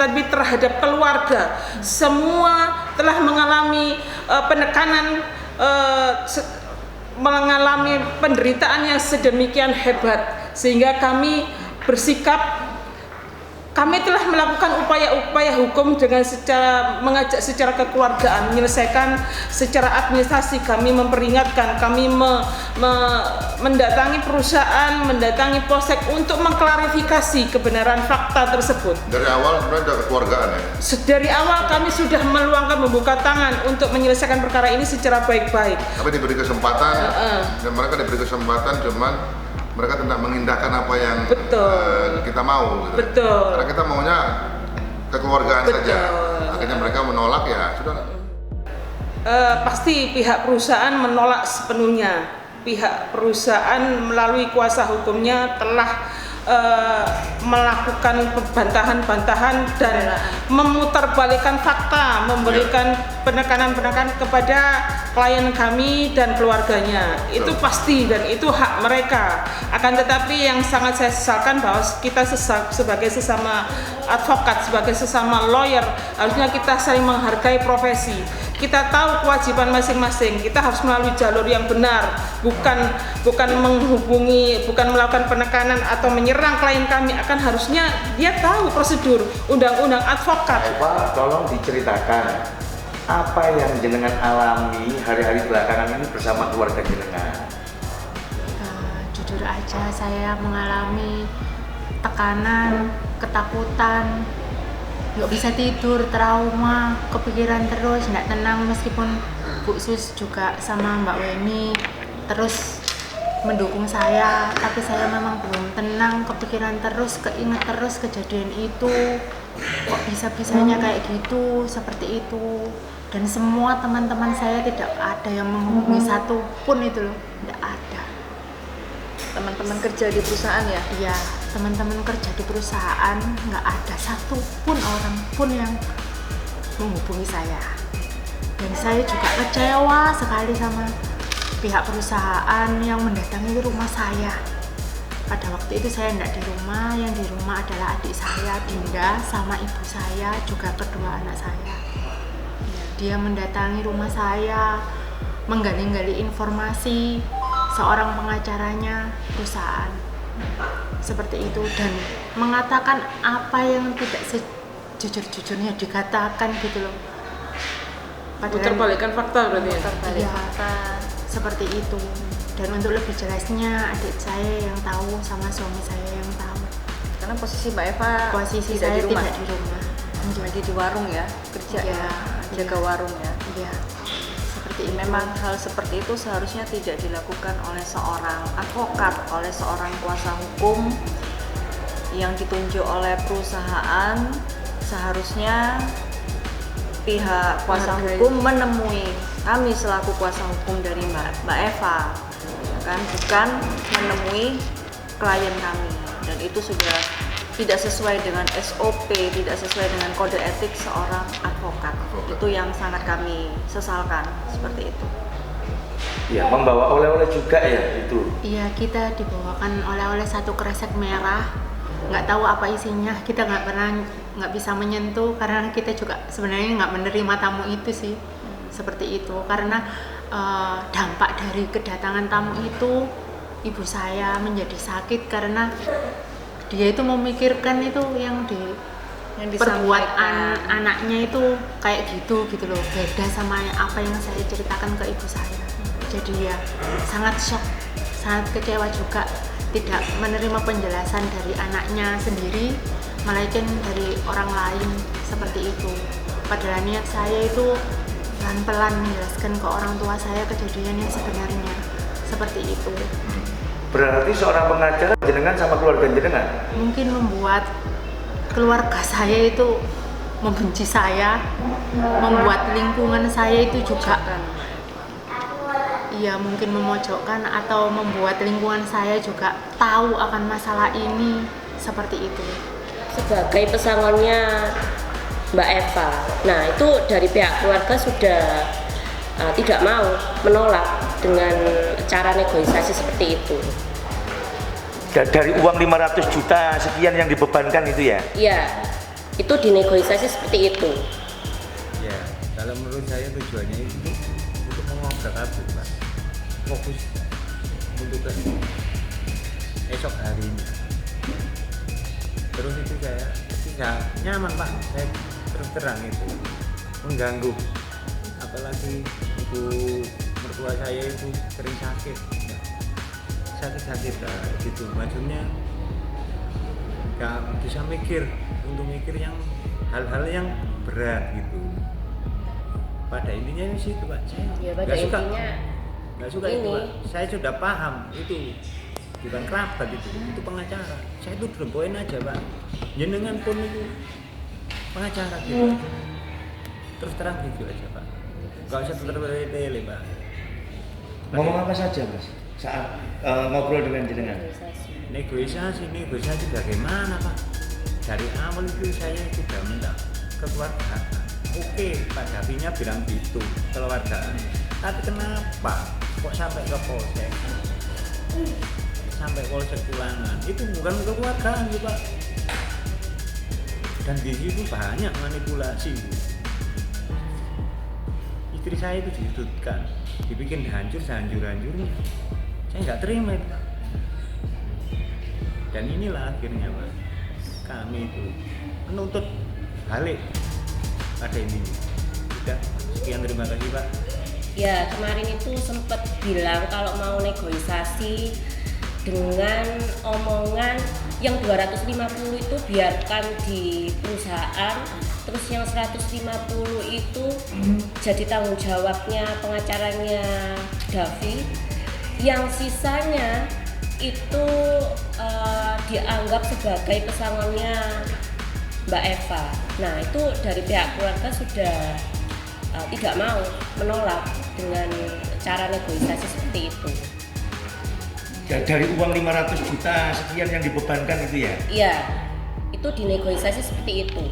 tapi terhadap keluarga. Semua telah mengalami penekanan, mengalami penderitaan yang sedemikian hebat, sehingga kami bersikap, kami telah melakukan upaya-upaya hukum dengan mengajak secara kekeluargaan, menyelesaikan secara administrasi. Kami memperingatkan, kami mendatangi perusahaan, mendatangi polsek untuk mengklarifikasi kebenaran fakta tersebut. Dari awal sebenarnya ada kekeluargaan ya? Dari awal kami sudah membuka tangan untuk menyelesaikan perkara ini secara baik-baik. Tapi diberi kesempatan, dan mereka diberi kesempatan, cuman mereka tidak mengindahkan apa yang kita mau. Gitu. Betul. Karena kita maunya kekeluargaan saja. Akhirnya mereka menolak, ya sudah. Pasti pihak perusahaan menolak sepenuhnya. Pihak perusahaan melalui kuasa hukumnya telah melakukan bantahan-bantahan dan memutarbalikkan fakta, memberikan penekanan-penekanan kepada klien kami dan keluarganya. Itu pasti dan itu hak mereka. Akan tetapi yang sangat saya sesalkan bahwa kita sebagai sesama advokat, sebagai sesama lawyer, harusnya kita saling menghargai profesi. Kita tahu kewajiban masing-masing, kita harus melalui jalur yang benar, bukan menghubungi, bukan melakukan penekanan atau menyerang klien kami. Akan harusnya dia tahu prosedur undang-undang advokat. Eva, tolong diceritakan apa yang jenengan alami hari-hari belakangan ini bersama keluarga jenengan. Jujur aja, saya mengalami tekanan, ketakutan, nggak bisa tidur, trauma, kepikiran terus, nggak tenang. Meskipun Bu Sus juga sama Mbak Weni terus mendukung saya, tapi saya memang belum tenang, kepikiran terus, keinget terus kejadian itu. Kok bisa-bisanya kayak gitu, seperti itu. Dan semua teman-teman saya tidak ada yang menghubungi satu pun itu loh, tidak ada. Teman-teman kerja di perusahaan ya? Iya, teman-teman kerja di perusahaan nggak ada satu pun orang pun yang menghubungi saya. Dan saya juga kecewa sekali sama pihak perusahaan yang mendatangi rumah saya. Pada waktu itu saya tidak di rumah, yang di rumah adalah adik saya, Dinda, sama ibu saya, juga kedua anak saya. Dia mendatangi rumah saya, menggali-gali informasi seorang pengacaranya perusahaan seperti itu, dan mengatakan apa yang tidak sejujur-jujurnya dikatakan gitu loh. Memutarbalikkan fakta berarti ya? Fakta seperti itu. Dan untuk lebih jelasnya adik saya yang tahu sama suami saya yang tahu. Karena posisi Mbak Eva saya di rumah. tidak di rumah. Lagi di warung ya, kerja ya, jaga warung ya. Iya. Seperti itu. Memang hal seperti itu seharusnya tidak dilakukan oleh seorang advokat, oleh seorang kuasa hukum yang ditunjuk oleh perusahaan. Seharusnya pihak kuasa hukum menemui kami selaku kuasa hukum dari Mbak Eva, kan, bukan menemui klien kami. Dan itu sudah tidak sesuai dengan SOP, tidak sesuai dengan kode etik seorang advokat. Itu yang sangat kami sesalkan, seperti itu. Ya, membawa oleh-oleh juga ya itu. Iya, kita dibawakan oleh-oleh satu kresek merah. Nggak tahu apa isinya, kita nggak bisa menyentuh karena kita juga sebenarnya nggak menerima tamu itu sih. Seperti itu, karena dampak dari kedatangan tamu itu, ibu saya menjadi sakit karena dia itu memikirkan itu yang perbuat anaknya itu kayak gitu loh, beda sama apa yang saya ceritakan ke ibu saya. Jadi ya sangat shock, sangat kecewa juga, tidak menerima penjelasan dari anaknya sendiri, melainkan dari orang lain seperti itu. Padahal niat saya itu pelan-pelan menjelaskan ke orang tua saya kejadian yang sebenarnya seperti itu. Berarti seorang pengacara jenengan sama keluarga jenengan mungkin membuat keluarga saya itu membenci saya, membuat lingkungan saya itu juga iya mungkin memojokkan, atau membuat lingkungan saya juga tahu akan masalah ini, seperti itu. Sebagai pesangonnya Mbak Eva, nah itu dari pihak keluarga sudah tidak mau, menolak dengan cara negosiasi seperti itu. Dari uang 500 juta sekian yang dibebankan itu ya? Iya. Itu dinegosiasi seperti itu. Ya, kalau menurut saya tujuannya itu untuk mengobrak-abrik, Pak. Fokus untuk ke esok harinya. Terus itu saya tidak nyaman, Pak. Saya terus terang itu mengganggu. Apalagi ibu mertua saya itu sering sakit gitu. Maksudnya nggak bisa mikir yang hal-hal yang berat gitu. Pada intinya di situ, Pak. Saya Ya, pada nggak suka. intinya Nggak suka itu, Pak. Saya sudah paham itu bukan kerabat itu pengacara. Saya itu poin aja, Pak. Jenengan pun itu pengacara gitu. Terus terang gitu aja, Pak. Nggak usah tertele, Pak. Ngomong apa saja, Mas? Saat ngobrol dengan jenengan. Negosiasi bagaimana, Pak? Dari awal itu saya sudah minta kekeluargaan. Oke, Pak Davinya bilang gitu, keluargaan. Tapi kenapa kok sampai ke polsek? Sampai polsek Tulangan. Itu bukan kekeluargaan, Pak. Dan di situ banyak manipulasi. Istri saya itu disudutkan, dibikin hancur sehancur-hancurnya. Saya nggak terima itu. Dan inilah akhirnya, Pak, kami itu menuntut balik pada ini. Sudah, sekian, terima kasih, Pak. Ya, kemarin itu sempat bilang kalau mau negosiasi dengan omongan yang 250 itu biarkan di perusahaan, terus yang 150 itu jadi tanggung jawabnya pengacaranya Davi, yang sisanya itu dianggap sebagai pesangonnya Mbak Eva. Nah, itu dari pihak keluarga sudah tidak mau, menolak dengan cara negosiasi seperti itu. Dari uang 500 juta sekian yang dibebankan itu ya? Iya, itu dinegosiasi seperti itu.